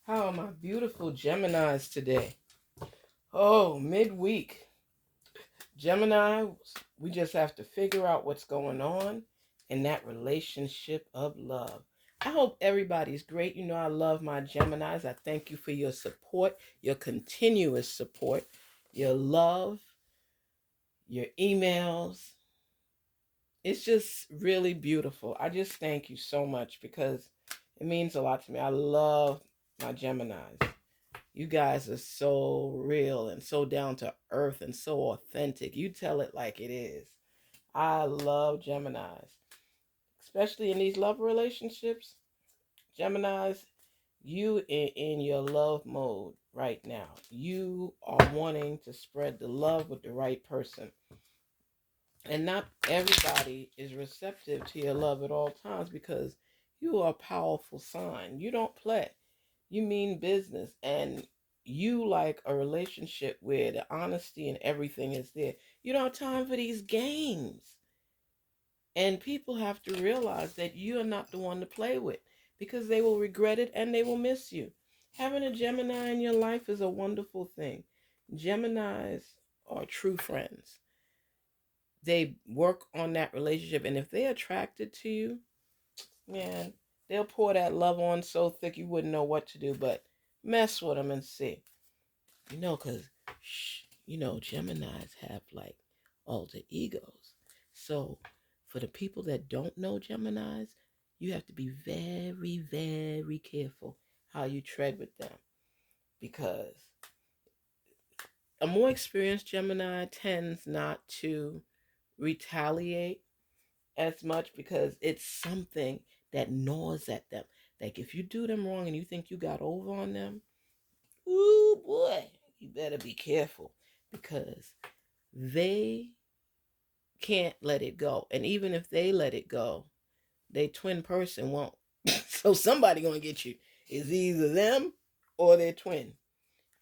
How are my beautiful Geminis today? Oh, midweek. Gemini, we just have to figure out what's going on in that relationship of love. I hope everybody's great. You know, I love my Geminis. I thank you for your support, your continuous support, your love, your emails. It's just really beautiful. I just thank you so much because it means a lot to me. I love my Geminis. You guys are so real and so down to earth and so authentic. You tell it like it is. I love Geminis, especially in these love relationships. Geminis, you in your love mode right now. You are wanting to spread the love with the right person. And not everybody is receptive to your love at all times because you are a powerful sign. You don't play. You mean business. And you like a relationship where the honesty and everything is there. You don't have time for these games. And people have to realize that you are not the one to play with because they will regret it and they will miss you. Having a Gemini in your life is a wonderful thing. Geminis are true friends. They work on that relationship, and if they're attracted to you, man, they'll pour that love on so thick you wouldn't know what to do but mess with them and see. Because, Geminis have like alter egos. So, for the people that don't know Geminis, you have to be very, very careful how you tread with them because a more experienced Gemini tends not to retaliate as much because it's something that gnaws at them. Like if you do them wrong and you think you got over on them, ooh boy, you better be careful because they can't let it go. And even if they let it go, they twin person won't. So somebody gonna get you. It's either them or their twin.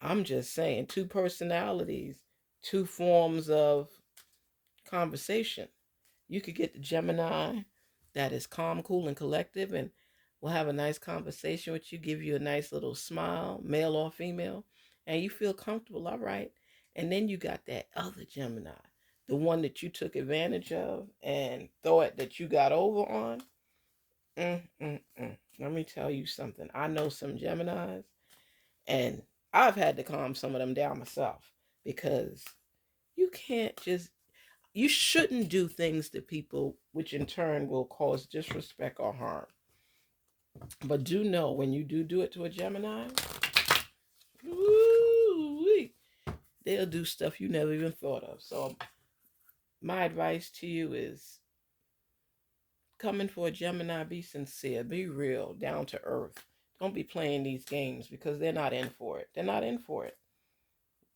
I'm just saying, two personalities, two forms of conversation. You could get the Gemini that is calm, cool, and collective, and will have a nice conversation with you, give you a nice little smile, male or female, and you feel comfortable, all right. And then you got that other Gemini, the one that you took advantage of and thought that you got over on. Let me tell you something. I know some Geminis, and I've had to calm some of them down myself because you can't just you shouldn't do things to people which in turn will cause disrespect or harm. But do know when you do it to a Gemini, ooh, they'll do stuff you never even thought of. So my advice to you is coming for a Gemini, be sincere, be real, down to earth. Don't be playing these games because they're not in for it. They're not in for it.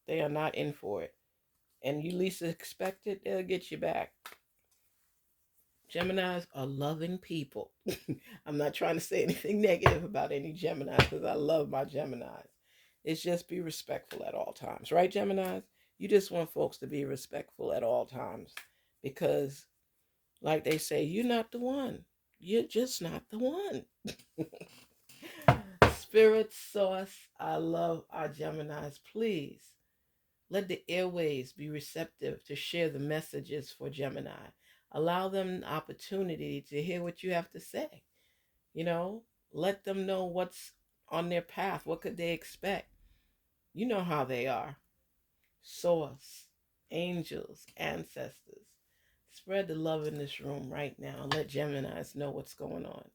They are not in for it. And you least expect it, they'll get you back. Geminis are loving people. I'm not trying to say anything negative about any Geminis because I love my Geminis. It's just be respectful at all times, right, Geminis? You just want folks to be respectful at all times because, like they say, you're not the one. You're just not the one. Spirit source, I love our Geminis. Please let the airways be receptive to share the messages for Gemini. Allow them an opportunity to hear what you have to say. You know, let them know what's on their path. What could they expect? You know how they are. Source, angels, ancestors. Spread the love in this room right now. Let Geminis know what's going on.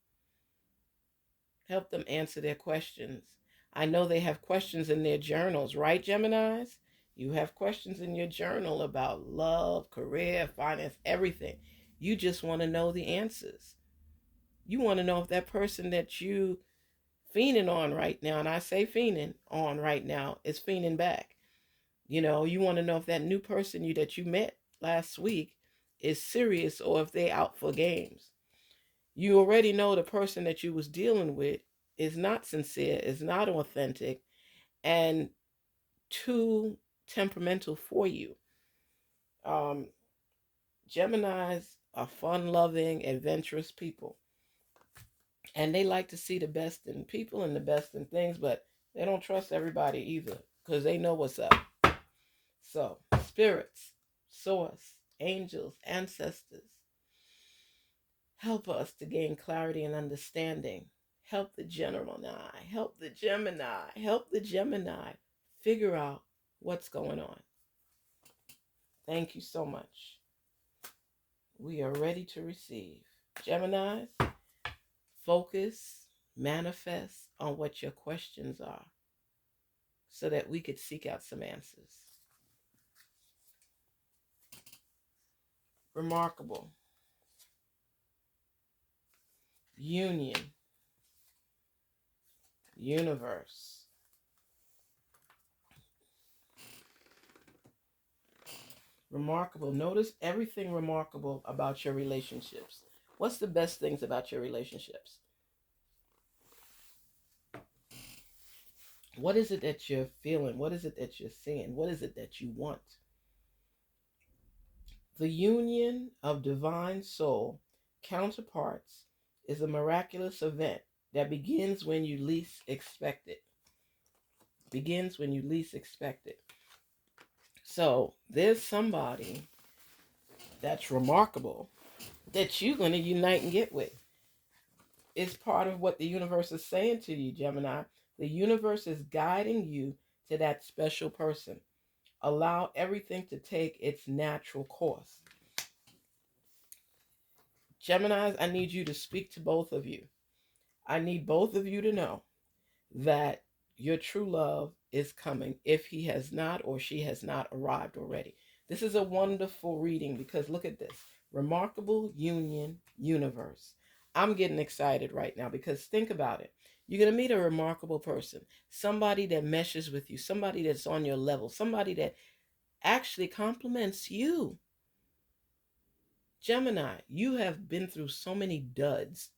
Help them answer their questions. I know they have questions in their journals, right, Geminis? You have questions in your journal about love, career, finance, everything. You just want to know the answers. You want to know if that person that you fiending on right now, and I say fiending on right now, is fiending back. You want to know if that new person that you met last week is serious or if they out for games. You already know the person that you was dealing with is not sincere, is not authentic, and too temperamental for you. Um, Geminis are fun-loving, adventurous people, and they like to see the best in people and the best in things, but They don't trust everybody either because they know what's up. So, spirits, source, angels, ancestors, help us to gain clarity and understanding. Help the Gemini, help the Gemini, help the Gemini figure out what's going on. Thank you so much. We are ready to receive. Geminis, focus, manifest on what your questions are so that we could seek out some answers. Remarkable. Union. Universe. Remarkable. Notice everything remarkable about your relationships. What's the best things about your relationships? What is it that you're feeling? What is it that you're seeing? What is it that you want? The union of divine soul counterparts is a miraculous event that begins when you least expect it. Begins when you least expect it. So there's somebody that's remarkable that you're going to unite and get with. It's part of what the universe is saying to you, Gemini. The universe is guiding you to that special person. Allow everything to take its natural course. Geminis, I need you to speak to both of you. I need both of you to know that your true love is coming if he has not or she has not arrived already. This is a wonderful reading because look at this. Remarkable union, universe. I'm getting excited right now because think about it. You're going to meet a remarkable person, somebody that meshes with you, somebody that's on your level, somebody that actually compliments you. Gemini, you have been through so many duds.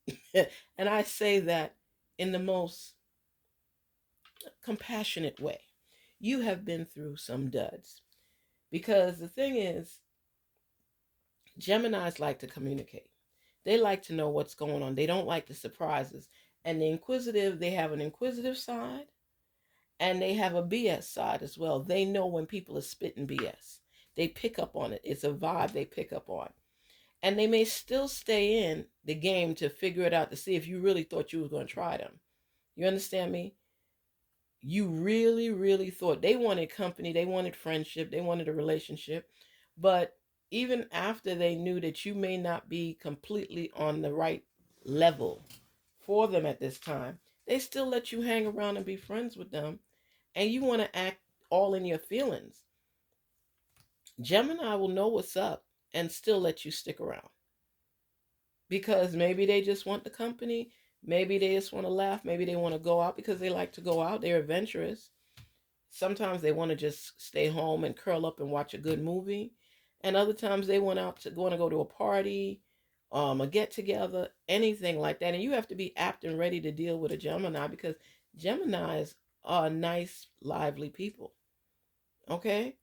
And I say that in the most compassionate way. You have been through some duds. Because the thing is, Geminis like to communicate. They like to know what's going on. They don't like the surprises. And the inquisitive, they have an inquisitive side and they have a BS side as well. They know when people are spitting BS. They pick up on it. It's a vibe they pick up on. And they may still stay in the game to figure it out to see if you really thought you were going to try them. You understand me? You really, really thought they wanted company, they wanted friendship, they wanted a relationship. But even after they knew that you may not be completely on the right level for them at this time, they still let you hang around and be friends with them. And you want to act all in your feelings. Gemini will know what's up and still let you stick around. Because maybe they just want the company. Maybe they just want to laugh. Maybe they want to go out because they like to go out. They're adventurous. Sometimes they want to just stay home and curl up and watch a good movie. And other times they want to go to a party, a get together, anything like that. And you have to be apt and ready to deal with a Gemini because Geminis are nice, lively people. Okay?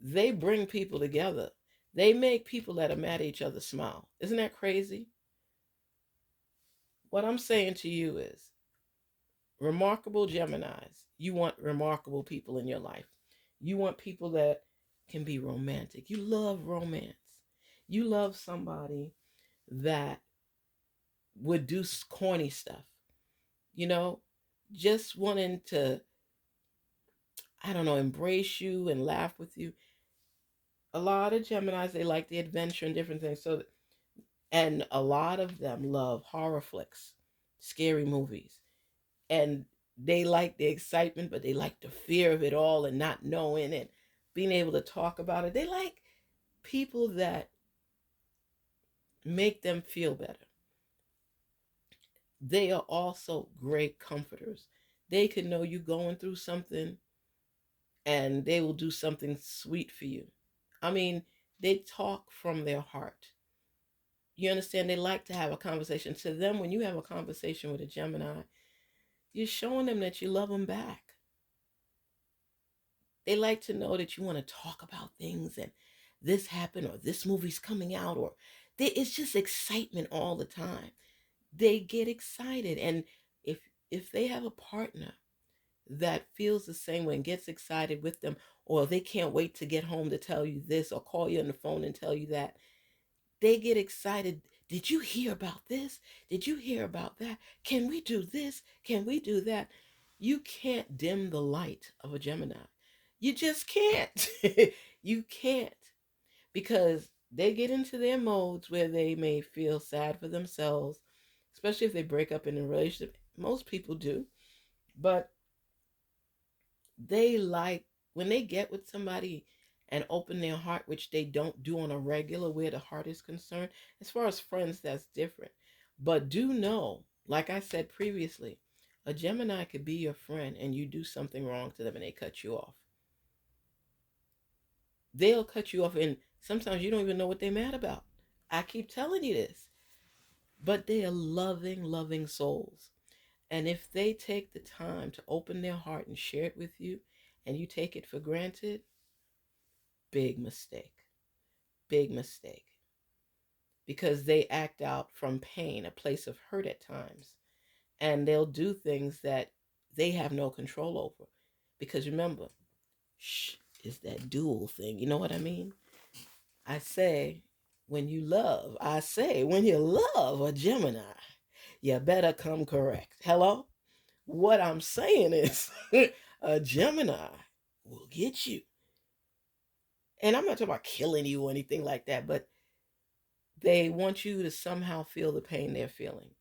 They bring people together. They make people that are mad at each other smile. Isn't that crazy? What I'm saying to you is remarkable Geminis. You want remarkable people in your life. You want people that can be romantic. You love romance. You love somebody that would do corny stuff. You know, just wanting to, I don't know, embrace you and laugh with you. A lot of Geminis, they like the adventure and different things. And a lot of them love horror flicks, scary movies. And they like the excitement, but they like the fear of it all and not knowing and being able to talk about it. They like people that make them feel better. They are also great comforters. They can know you going through something and they will do something sweet for you. I mean, they talk from their heart. You understand? They like to have a conversation. To them, when you have a conversation with a Gemini, you're showing them that you love them back. They like to know that you want to talk about things and this happened or this movie's coming out or it's just excitement all the time. They get excited. And if they have a partner, that feels the same way and gets excited with them, or they can't wait to get home to tell you this or call you on the phone and tell you that. They get excited. Did you hear about this? Did you hear about that? Can we do this? Can we do that? You can't dim the light of a Gemini. You just can't. You can't, because they get into their modes where they may feel sad for themselves, especially if they break up in a relationship. Most people do. But they like when they get with somebody and open their heart, which they don't do on a regular where the heart is concerned. As far as friends, that's different. But do know, like I said previously, a Gemini could be your friend and you do something wrong to them and they cut you off. They'll cut you off, and sometimes you don't even know what they're mad about. I keep telling you this. But they are loving, loving souls. And if they take the time to open their heart and share it with you, and you take it for granted, big mistake. Big mistake. Because they act out from pain, a place of hurt at times. And they'll do things that they have no control over. Because remember, shh is that dual thing. You know what I mean? I say, when you love a Gemini, you better come correct. Hello? What I'm saying is, a Gemini will get you. And I'm not talking about killing you or anything like that, but they want you to somehow feel the pain they're feeling.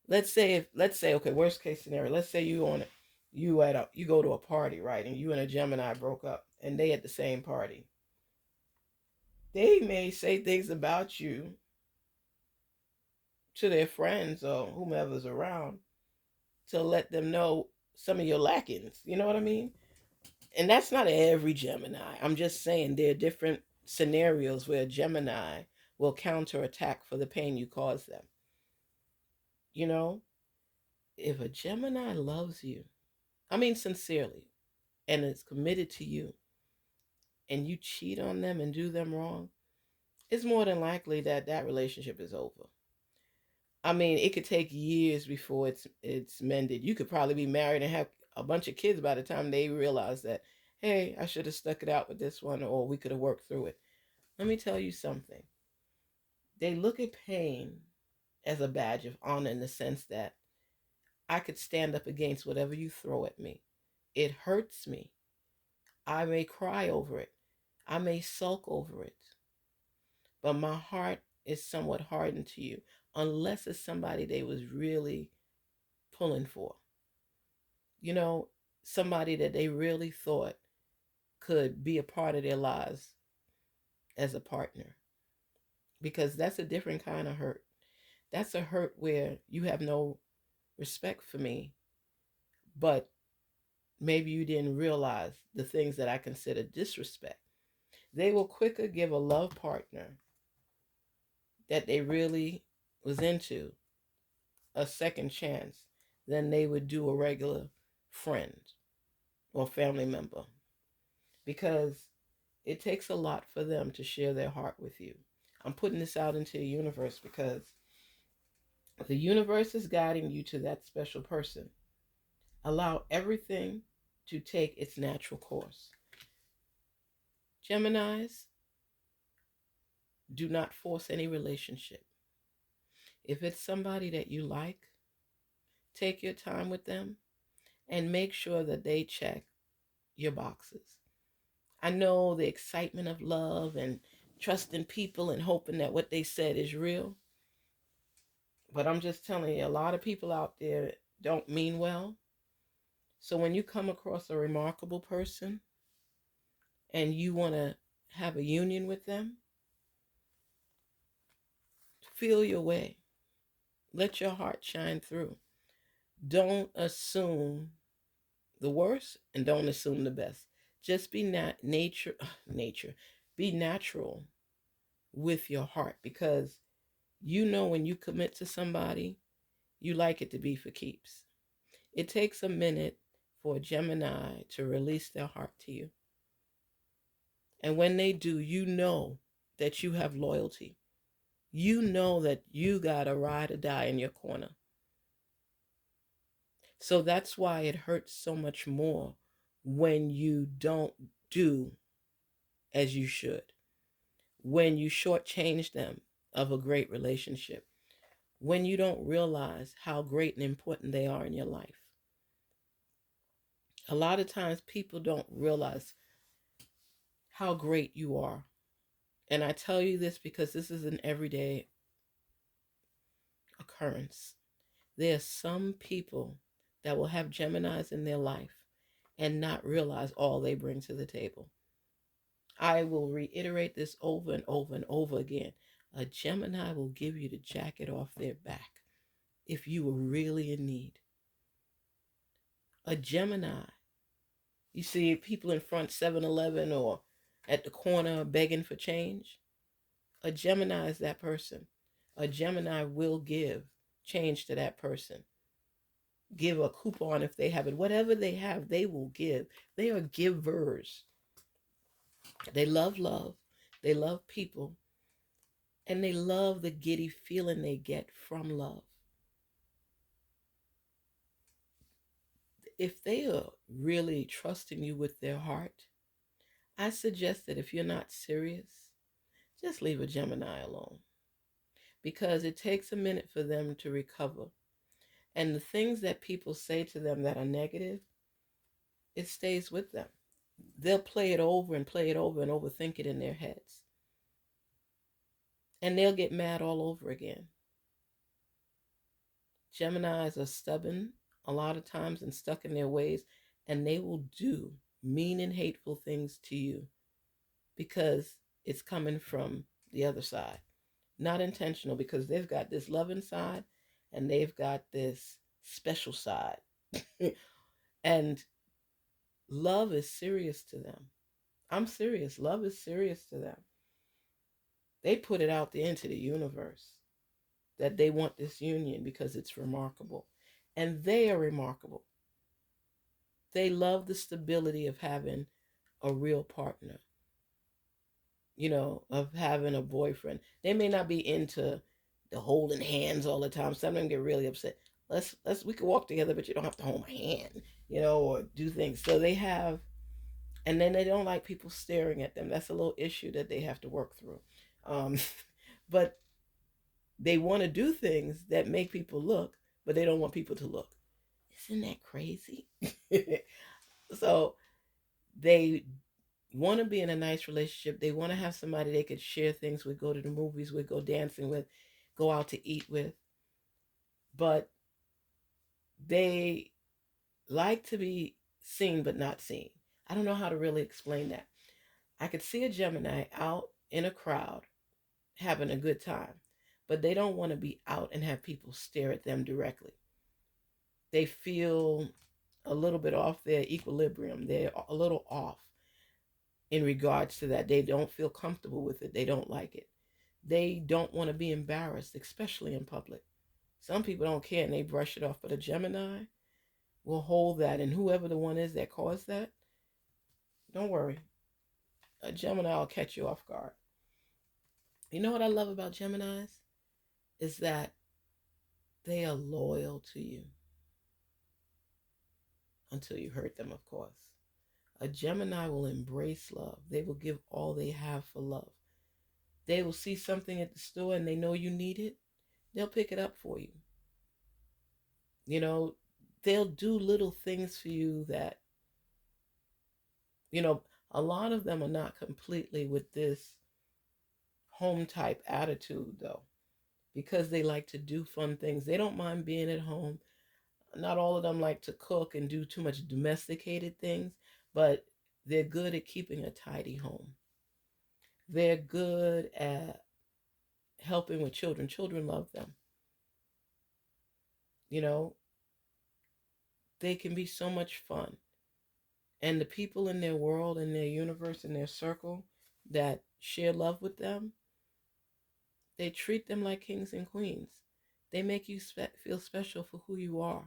Let's say, okay, worst case scenario, let's say you go to a party, right? And you and a Gemini broke up and they at the same party. They may say things about you to their friends or whomever's around to let them know some of your lackings. You know what I mean? And that's not every Gemini. I'm just saying there are different scenarios where Gemini will counterattack for the pain you cause them. You know, if a Gemini loves you, I mean sincerely, and is committed to you, and you cheat on them and do them wrong, it's more than likely that that relationship is over. I mean, it could take years before it's mended. You could probably be married and have a bunch of kids by the time they realize that, hey, I should have stuck it out with this one, or we could have worked through it. Let me tell you something. They look at pain as a badge of honor in the sense that I could stand up against whatever you throw at me. It hurts me. I may cry over it. I may sulk over it. But my heart is somewhat hardened to you, unless it's somebody they was really pulling for. You know, somebody that they really thought could be a part of their lives as a partner. Because that's a different kind of hurt. That's a hurt where you have no respect for me, but maybe you didn't realize the things that I consider disrespect. They will quicker give a love partner that they really was into a second chance than they would do a regular friend or family member, because it takes a lot for them to share their heart with you. I'm putting this out into the universe because the universe is guiding you to that special person. Allow everything to take its natural course. Geminis, do not force any relationship. If it's somebody that you like, take your time with them and make sure that they check your boxes. I know the excitement of love and trusting people and hoping that what they said is real, but I'm just telling you, a lot of people out there don't mean well. So when you come across a remarkable person and you want to have a union with them, feel your way. Let your heart shine through. Don't assume the worst and don't assume the best. Just be nature. Be natural with your heart, because you know when you commit to somebody, you like it to be for keeps. It takes a minute for a Gemini to release their heart to you. And when they do, you know that you have loyalty. You know that you got a ride or die in your corner. So that's why it hurts so much more when you don't do as you should, when you shortchange them of a great relationship, when you don't realize how great and important they are in your life. A lot of times people don't realize how great you are. And I tell you this because this is an everyday occurrence. There are some people that will have Geminis in their life and not realize all they bring to the table. I will reiterate this over and over and over again. A Gemini will give you the jacket off their back if you were really in need. A Gemini, you see people in front 7-Eleven or at the corner begging for change. A Gemini is that person. A Gemini will give change to that person. Give a coupon if they have it. Whatever they have, they will give. They are givers. They love love. They love people. And they love the giddy feeling they get from love. If they are really trusting you with their heart, I suggest that if you're not serious, just leave a Gemini alone. Because it takes a minute for them to recover. And the things that people say to them that are negative, it stays with them. They'll play it over and play it over and overthink it in their heads. And they'll get mad all over again. Geminis are stubborn a lot of times and stuck in their ways, and they will do mean and hateful things to you because it's coming from the other side. Not intentional, because they've got this loving side and they've got this special side. And love is serious to them. I'm serious. Love is serious to them. They put it out there into the universe that they want this union because it's remarkable. And they are remarkable. They love the stability of having a real partner, of having a boyfriend. They may not be into the holding hands all the time. Some of them get really upset. We could walk together, but you don't have to hold my hand, or do things. So they have, and then they don't like people staring at them. That's a little issue that they have to work through. But they want to do things that make people look, but they don't want people to look. Isn't that crazy? So they want to be in a nice relationship. They want to have somebody they could share things with, go to the movies with, go dancing with, go out to eat with. But they like to be seen but not seen. I don't know how to really explain that. I could see a Gemini out in a crowd having a good time, but they don't want to be out and have people stare at them directly. They feel a little bit off their equilibrium. They're a little off in regards to that. They don't feel comfortable with it. They don't like it. They don't want to be embarrassed, especially in public. Some people don't care and they brush it off, but a Gemini will hold that, and whoever the one is that caused that, don't worry. A Gemini will catch you off guard. You know what I love about Geminis? Is that they are loyal to you. Until you hurt them, of course. A Gemini will embrace love. They will give all they have for love. They will see something at the store and they know you need it. They'll pick it up for you. They'll do little things for you that, a lot of them are not completely with this home type attitude though, because they like to do fun things. They don't mind being at home. Not all of them like to cook and do too much domesticated things, but they're good at keeping a tidy home. They're good at helping with children. Children love them. They can be so much fun. And the people in their world, in their universe, in their circle that share love with them, they treat them like kings and queens. They make you feel special for who you are.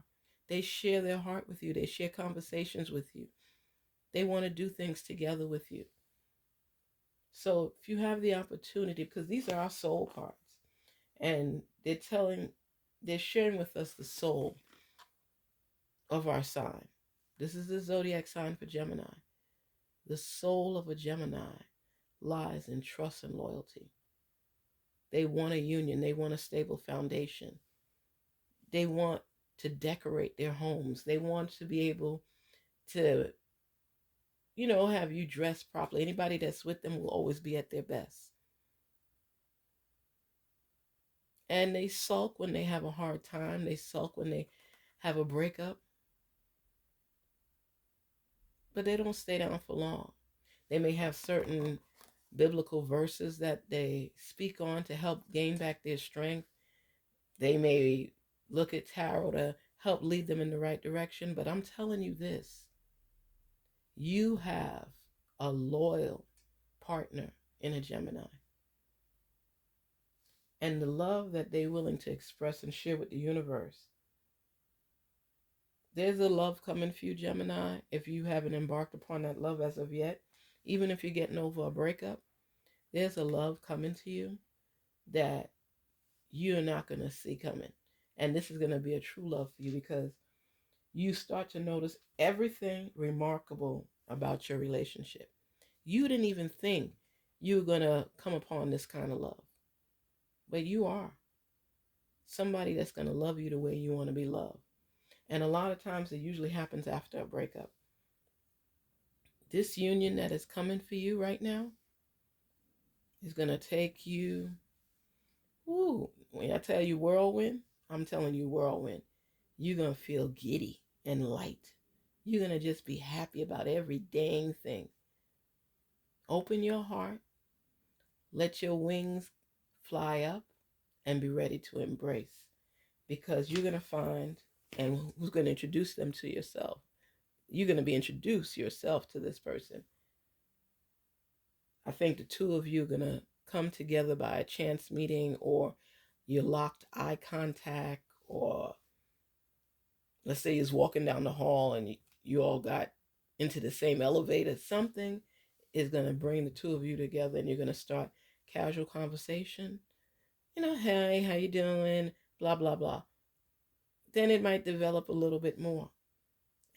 They share their heart with you. They share conversations with you. They want to do things together with you. So if you have the opportunity, because these are our soul cards, and they're sharing with us the soul of our sign. This is the zodiac sign for Gemini. The soul of a Gemini lies in trust and loyalty. They want a union. They want a stable foundation. They want to decorate their homes. They want to be able to, have you dressed properly. Anybody that's with them will always be at their best. And they sulk when they have a hard time. They sulk when they have a breakup. But they don't stay down for long. They may have certain biblical verses that they speak on to help gain back their strength. They may look at tarot to help lead them in the right direction. But I'm telling you this, you have a loyal partner in a Gemini. And the love that they're willing to express and share with the universe. There's a love coming for you, Gemini, if you haven't embarked upon that love as of yet. Even if you're getting over a breakup, there's a love coming to you that you're not going to see coming. And this is going to be a true love for you because you start to notice everything remarkable about your relationship. You didn't even think you were going to come upon this kind of love. But you are. Somebody that's going to love you the way you want to be loved. And a lot of times it usually happens after a breakup. This union that is coming for you right now is going to take you, when I tell you whirlwind, I'm telling you whirlwind. You're going to feel giddy and light. You're going to just be happy about every dang thing. Open your heart. Let your wings fly up and be ready to embrace. Because you're going to find, and who's going to introduce them to yourself? You're going to be introduced yourself to this person. I think the two of you are going to come together by a chance meeting, or you locked eye contact, or let's say you're walking down the hall and you all got into the same elevator. Something is going to bring the two of you together, and you're going to start casual conversation. Hey, how you doing? Blah, blah, blah. Then it might develop a little bit more.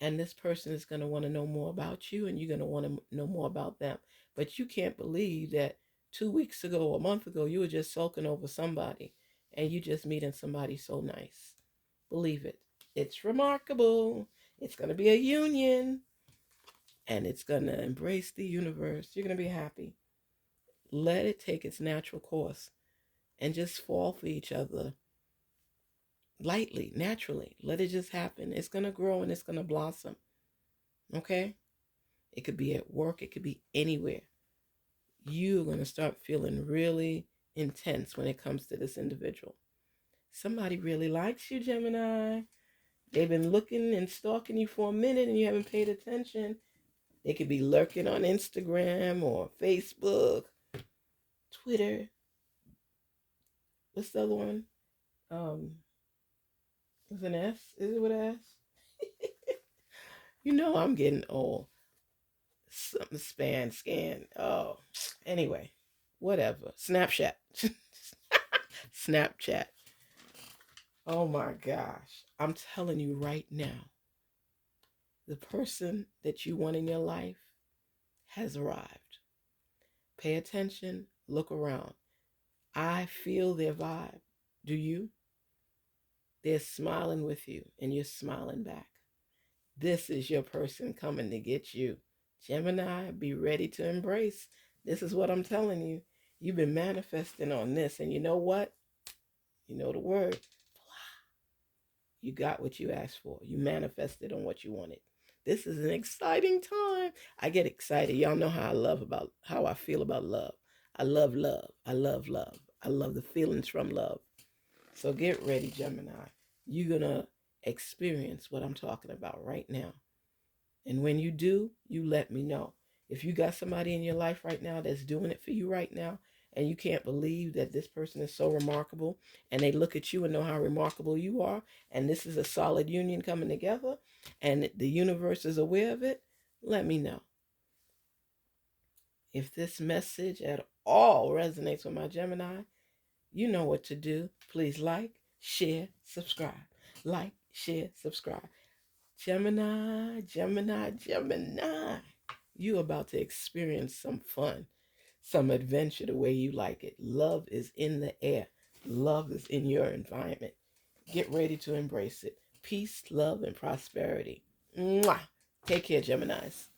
And this person is going to want to know more about you, and you're going to want to know more about them. But you can't believe that 2 weeks ago or a month ago, you were just sulking over somebody, and you just meeting somebody so nice. Believe it. It's remarkable. It's going to be a union, and it's going to embrace the universe. You're going to be happy. Let it take its natural course, and just fall for each other lightly, naturally. Let it just happen. It's going to grow and it's going to blossom. Okay? It could be at work. It could be anywhere. You're going to start feeling really intense when it comes to this individual. Somebody really likes you, Gemini. They've been looking and stalking you for a minute and you haven't paid attention. They could be lurking on Instagram or Facebook, Twitter. What's the other one? It's an S? Is it with an S? I'm getting old. Something scan. Oh, anyway, whatever. Snapchat. Snapchat. Oh my gosh. I'm telling you right now, the person that you want in your life has arrived. Pay attention. Look around. I feel their vibe. Do you? They're smiling with you and you're smiling back. This is your person coming to get you. Gemini, be ready to embrace. This is what I'm telling you. You've been manifesting on this, and you know what? You know the word. You got what you asked for. You manifested on what you wanted. This is an exciting time. I get excited. Y'all know how I feel about love. I love love. I love love. I love the feelings from love. So get ready, Gemini. You're going to experience what I'm talking about right now. And when you do, you let me know. If you got somebody in your life right now that's doing it for you right now, and you can't believe that this person is so remarkable, and they look at you and know how remarkable you are, and this is a solid union coming together, and the universe is aware of it, let me know. If this message at all resonates with my Gemini, you know what to do. Please like, share, subscribe. Like, share, subscribe. Gemini, Gemini, Gemini. You about to experience some fun, some adventure the way you like it. Love is in the air. Love is in your environment. Get ready to embrace it. Peace, love, and prosperity. Mwah. Take care, Geminis.